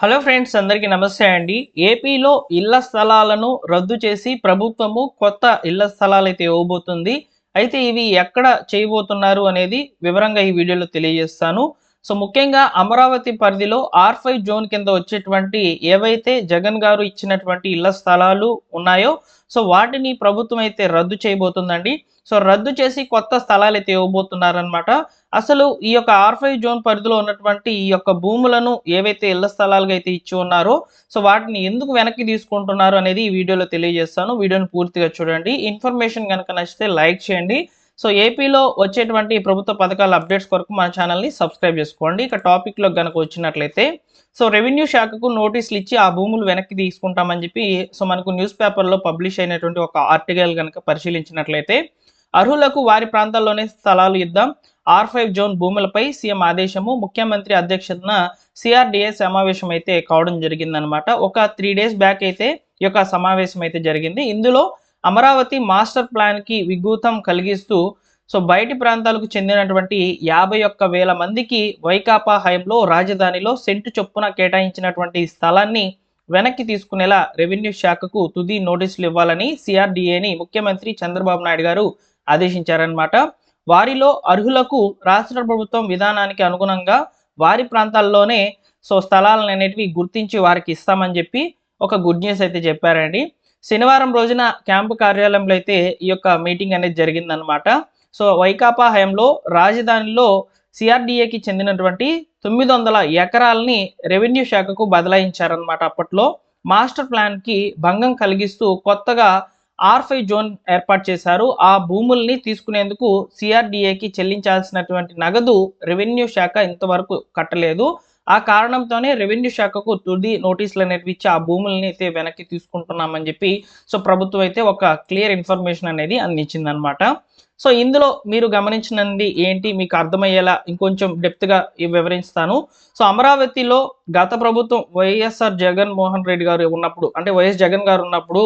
Hello friends, అందరికీ నమస్తే అండి. ఏపీలో ఇళ్ల స్థలాలను రద్దు చేసి ప్రభుత్వము కొత్త ఇళ్ల స్థలాలైతే ఇవ్వబోతుంది. అయితే ఇవి ఎక్కడ చేయబోతున్నారు అనేది వివరంగా ఈ వీడియోలో తెలియజేస్తాను. ముఖ్యంగా అమరావతి పరిధిలో R5 జోన్ కింద వచ్చేటువంటి ఏవైతే జగన్ గారు ఇచ్చినటువంటి ఇళ్ల స్థలాలు ఉన్నాయో వాటిని ప్రభుత్వం అయితే రద్దు చేయబోతుందండి. రద్దు చేసి కొత్త స్థలాలైతే ఇవ్వబోతున్నారనమాట. అసలు ఈ యొక్క R5 జోన్ పరిధిలో ఉన్నటువంటి ఈ యొక్క భూములను ఏవైతే ఇళ్ల స్థలాలుగా అయితే ఇచ్చి ఉన్నారో వాటిని ఎందుకు వెనక్కి తీసుకుంటున్నారు అనేది ఈ వీడియోలో తెలియజేస్తాను. వీడియోని పూర్తిగా చూడండి. ఇన్ఫర్మేషన్ కనుక నచ్చితే లైక్ చేయండి. ఏపీలో వచ్చేటువంటి ప్రభుత్వ పథకాల అప్డేట్స్ కొరకు మన ఛానల్ని సబ్స్క్రైబ్ చేసుకోండి. ఇక టాపిక్లో కనుక వచ్చినట్లయితే రెవెన్యూ శాఖకు నోటీసులు ఇచ్చి ఆ భూములు వెనక్కి తీసుకుంటామని చెప్పి మనకు న్యూస్ పేపర్లో పబ్లిష్ అయినటువంటి ఒక ఆర్టికల్ కనుక పరిశీలించినట్లయితే అర్హులకు వారి ప్రాంతాల్లోనే స్థలాలు ఇద్దాం, R5 జోన్ భూములపై సీఎం ఆదేశము, ముఖ్యమంత్రి అధ్యక్షతన CRDA సమావేశం అయితే కావడం జరిగిందనమాట. ఒక 3 days బ్యాక్ అయితే ఈ యొక్క సమావేశం అయితే జరిగింది. ఇందులో అమరావతి మాస్టర్ ప్లాన్కి విఘాతం కలిగిస్తూ బయటి ప్రాంతాలకు చెందినటువంటి 51,000 మందికి వైకాపా హయాంలో రాజధానిలో సెంటు చొప్పున కేటాయించినటువంటి స్థలాన్ని వెనక్కి తీసుకునేలా రెవెన్యూ శాఖకు తుది నోటీసులు ఇవ్వాలని CRDAని ముఖ్యమంత్రి చంద్రబాబు నాయుడు గారు ఆదేశించారనమాట. వారిలో అర్హులకు రాష్ట్ర ప్రభుత్వం విధానానికి అనుగుణంగా వారి ప్రాంతాల్లోనే స్థలాలను అనేటివి గుర్తించి వారికి ఇస్తామని చెప్పి ఒక గుడ్ న్యూస్ అయితే చెప్పారండి. శనివారం రోజున క్యాంపు కార్యాలయంలో అయితే ఈ యొక్క మీటింగ్ అనేది జరిగిందనమాట. వైకాపా హయాంలో రాజధానిలో CRDAకి చెందినటువంటి 900 ఎకరాలని రెవెన్యూ శాఖకు బదలాయించారనమాట. అప్పట్లో మాస్టర్ ప్లాన్కి భంగం కలిగిస్తూ కొత్తగా R5 జోన్ ఏర్పాటు చేశారు. ఆ భూముల్ని తీసుకునేందుకు CRDAకి చెల్లించాల్సినటువంటి నగదు రెవెన్యూ శాఖ ఇంతవరకు కట్టలేదు. ఆ కారణంతోనే రెవెన్యూ శాఖకు తుది నోటీసులు అనేవి ఇచ్చి ఆ భూముల్ని అయితే వెనక్కి తీసుకుంటున్నామని చెప్పి ప్రభుత్వం అయితే ఒక క్లియర్ ఇన్ఫర్మేషన్ అనేది అందించిందనమాట. ఇందులో మీరు గమనించినది ఏంటి, మీకు అర్థమయ్యేలా ఇంకొంచెం డెప్త్గా వివరిస్తాను. అమరావతిలో గత ప్రభుత్వం వైఎస్ఆర్ జగన్మోహన్ రెడ్డి గారు ఉన్నప్పుడు, అంటే వైఎస్ జగన్ గారు ఉన్నప్పుడు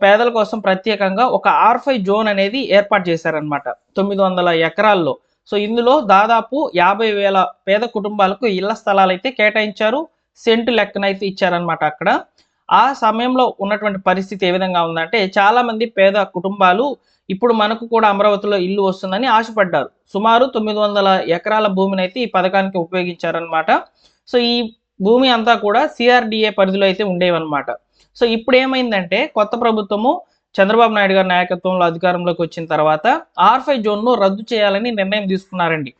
పేదల కోసం ప్రత్యేకంగా ఒక R5 జోన్ అనేది ఏర్పాటు చేశారనమాట 900 ఎకరాల్లో. ఇందులో దాదాపు 50,000 పేద కుటుంబాలకు ఇళ్ల స్థలాలు అయితే కేటాయించారు. సెంటు లెక్కన అయితే ఇచ్చారనమాట. అక్కడ ఆ సమయంలో ఉన్నటువంటి పరిస్థితి ఏ విధంగా ఉందంటే, చాలా మంది పేద కుటుంబాలు ఇప్పుడు మనకు కూడా అమరావతిలో ఇల్లు వస్తుందని ఆశపడ్డారు. సుమారు 900 ఎకరాల భూమిని అయితే ఈ పథకానికి ఉపయోగించారనమాట. ఈ భూమి అంతా కూడా CRDA పరిధిలో అయితే ఉండేవన్నమాట. ఇప్పుడు ఏమైందంటే, కొత్త ప్రభుత్వము చంద్రబాబు నాయుడు గారి నాయకత్వంలో అధికారంలోకి వచ్చిన తర్వాత R5 జోన్ను రద్దు చేయాలని నిర్ణయం తీసుకున్నారండి.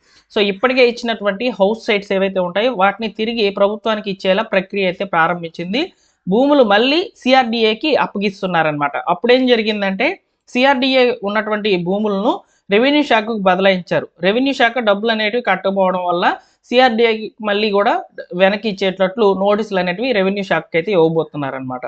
ఇప్పటికే ఇచ్చినటువంటి హౌస్ సైట్స్ ఏవైతే ఉంటాయో వాటిని తిరిగి ప్రభుత్వానికి ఇచ్చేలా ప్రక్రియ అయితే ప్రారంభించింది. భూములు మళ్ళీ CRDAకి అప్పగిస్తున్నారనమాట. అప్పుడేం జరిగిందంటే, CRDA ఉన్నటువంటి భూములను రెవెన్యూ శాఖకు బదలాయించారు. రెవెన్యూ శాఖ డబ్బులు అనేటివి కట్టకపోవడం వల్ల CRDAకి మళ్ళీ కూడా వెనక్కి ఇచ్చేటట్లు నోటీసులు అనేటివి రెవెన్యూ శాఖకి అయితే ఇవ్వబోతున్నారనమాట.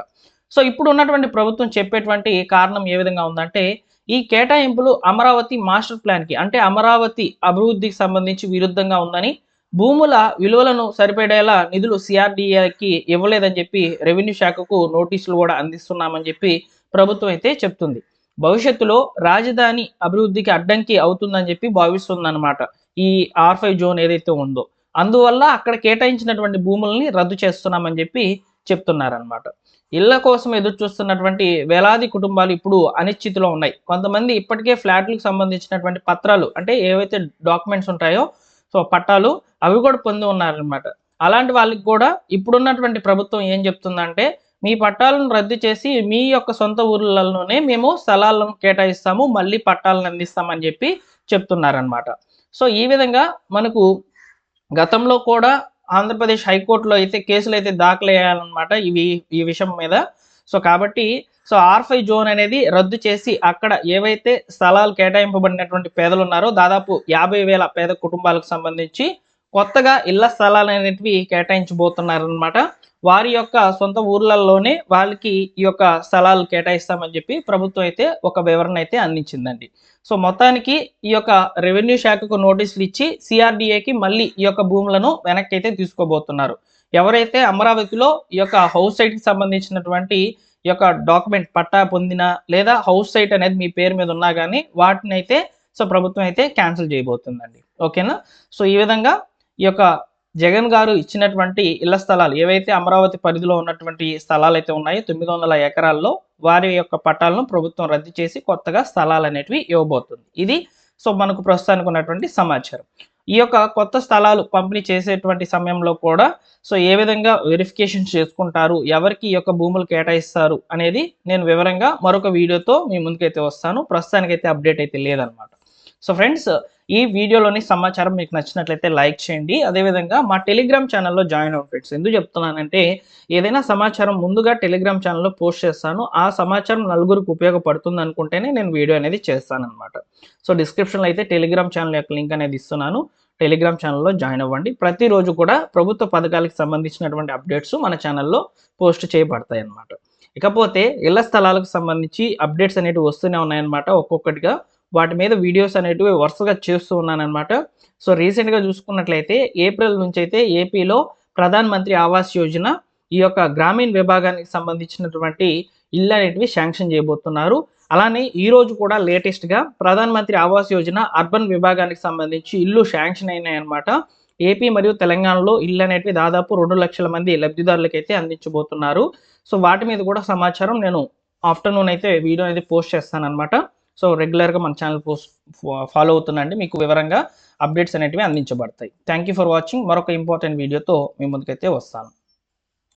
ఇప్పుడు ఉన్నటువంటి ప్రభుత్వం చెప్పేటువంటి కారణం ఏ విధంగా ఉందంటే, ఈ కేటాయింపులు అమరావతి మాస్టర్ ప్లాన్కి, అంటే అమరావతి అభివృద్ధికి సంబంధించి విరుద్ధంగా ఉందని, భూముల విలువలను సరిపడేలా నిధులు CRDAకి ఇవ్వలేదని చెప్పి రెవెన్యూ శాఖకు నోటీసులు కూడా అందిస్తున్నామని చెప్పి ప్రభుత్వం అయితే చెప్తుంది. భవిష్యత్తులో రాజధాని అభివృద్ధికి అడ్డంకి అవుతుందని చెప్పి భావిస్తుందన్నమాట ఈ R5 జోన్ ఏదైతే ఉందో. అందువల్ల అక్కడ కేటాయించినటువంటి భూములని రద్దు చేస్తున్నామని చెప్పి చెప్తున్నారనమాట. ఇళ్ల కోసం ఎదురు చూస్తున్నటువంటి వేలాది కుటుంబాలు ఇప్పుడు అనిశ్చితిలో ఉన్నాయి. కొంతమంది ఇప్పటికే ఫ్లాట్లకు సంబంధించినటువంటి పత్రాలు, అంటే ఏవైతే డాక్యుమెంట్స్ ఉంటాయో పట్టాలు, అవి కూడా పొంది ఉన్నారనమాట. అలాంటి వాళ్ళకి కూడా ఇప్పుడున్నటువంటి ప్రభుత్వం ఏం చెప్తుందంటే, మీ పట్టాలను రద్దు చేసి మీ యొక్క సొంత ఊర్లలోనే మేము స్థలాలను కేటాయిస్తాము, మళ్ళీ పట్టాలను అందిస్తామని చెప్పి చెప్తున్నారనమాట. ఈ విధంగా మనకు గతంలో కూడా ఆంధ్రప్రదేశ్ హైకోర్టులో అయితే కేసులు అయితే దాఖలయ్యాలన్నమాట ఈ విషయం మీద. కాబట్టి R5 జోన్ అనేది రద్దు చేసి అక్కడ ఏవైతే స్థలాలు కేటాయింపబడినటువంటి పేదలు ఉన్నారో దాదాపు 50,000 పేద కుటుంబాలకు సంబంధించి కొత్తగా ఇళ్ల స్థలాలు అనేటివి కేటాయించబోతున్నారనమాట. వారి యొక్క సొంత ఊర్లలోనే వాళ్ళకి ఈ యొక్క స్థలాలు కేటాయిస్తామని చెప్పి ప్రభుత్వం అయితే ఒక వివరణ అయితే అందించిందండి. మొత్తానికి ఈ యొక్క రెవెన్యూ శాఖకు నోటీసులు ఇచ్చి CRDAకి మళ్ళీ ఈ యొక్క భూములను వెనక్కి అయితే తీసుకోబోతున్నారు. ఎవరైతే అమరావతిలో ఈ యొక్క హౌస్ సైట్కి సంబంధించినటువంటి ఈ యొక్క డాక్యుమెంట్ పట్టా పొందిన లేదా హౌస్ సైట్ అనేది మీ పేరు మీద ఉన్నా కానీ వాటిని అయితే ప్రభుత్వం అయితే క్యాన్సిల్ చేయబోతుందండి. ఓకేనా? ఈ విధంగా ఈ యొక్క జగన్ గారు ఇచ్చినటువంటి ఇళ్ల స్థలాలు ఏవైతే అమరావతి పరిధిలో ఉన్నటువంటి స్థలాలు అయితే ఉన్నాయో 900 ఎకరాల్లో వారి యొక్క పట్టాలను ప్రభుత్వం రద్దు చేసి కొత్తగా స్థలాలు అనేటివి ఇవ్వబోతుంది. ఇది మనకు ప్రస్తుతానికి ఉన్నటువంటి సమాచారం. ఈ యొక్క కొత్త స్థలాలు పంపిణీ చేసేటువంటి సమయంలో కూడా ఏ విధంగా వెరిఫికేషన్ చేసుకుంటారు, ఎవరికి ఈ యొక్క భూములు కేటాయిస్తారు అనేది నేను వివరంగా మరొక వీడియోతో మీ ముందుకైతే వస్తాను. ప్రస్తుతానికైతే అప్డేట్ అయితే లేదనమాట. ఫ్రెండ్స్, ఈ వీడియోలోని సమాచారం మీకు నచ్చినట్లయితే లైక్ చేయండి. అదేవిధంగా మా టెలిగ్రామ్ ఛానల్లో జాయిన్ అవ్వండి ఫ్రెండ్స్. ఎందుకు చెప్తున్నానంటే ఏదైనా సమాచారం ముందుగా టెలిగ్రామ్ ఛానల్లో పోస్ట్ చేస్తాను. ఆ సమాచారం నలుగురికి ఉపయోగపడుతుంది అనుకుంటేనే నేను వీడియో అనేది చేస్తానన్నమాట. డిస్క్రిప్షన్లో అయితే టెలిగ్రామ్ ఛానల్ యొక్క లింక్ అనేది ఇస్తున్నాను. టెలిగ్రామ్ ఛానల్లో జాయిన్ అవ్వండి. ప్రతిరోజు కూడా ప్రభుత్వ పథకాలకు సంబంధించినటువంటి అప్డేట్స్ మన ఛానల్లో పోస్ట్ చేయబడతాయి అన్నమాట. ఇకపోతే ఇళ్ల స్థలాలకు సంబంధించి అప్డేట్స్ అనేవి వస్తూనే ఉన్నాయన్నమాట. ఒక్కొక్కటిగా వాటి మీద వీడియోస్ అనేటివి వరుసగా చేస్తూ ఉన్నానన్నమాట. రీసెంట్గా చూసుకున్నట్లయితే ఏప్రిల్ నుంచి అయితే ఏపీలో ప్రధాన్ మంత్రి ఆవాస్ యోజన ఈ యొక్క గ్రామీణ విభాగానికి సంబంధించినటువంటి ఇళ్ళు అనేటివి శాంక్షన్ చేయబోతున్నారు. అలానే ఈ రోజు కూడా లేటెస్ట్గా ప్రధాన్ మంత్రి ఆవాస్ యోజన అర్బన్ విభాగానికి సంబంధించి ఇల్లు శాంక్షన్ అయినాయి అన్నమాట. ఏపీ మరియు తెలంగాణలో ఇళ్ళు అనేటివి దాదాపు 2 లక్షల మంది లబ్ధిదారులకైతే అందించబోతున్నారు. వాటి మీద కూడా సమాచారం నేను ఆఫ్టర్నూన్ అయితే వీడియో అనేది పోస్ట్ చేస్తానన్నమాట. రెగ్యులర్గా మన ఛానల్ ఫాలో అవుతుందండి, మీకు వివరంగా అప్డేట్స్ అనేటివి అందించబడతాయి. Thank you for watching. మరొక ఇంపార్టెంట్ వీడియోతో మీ ముందుకైతే వస్తాను.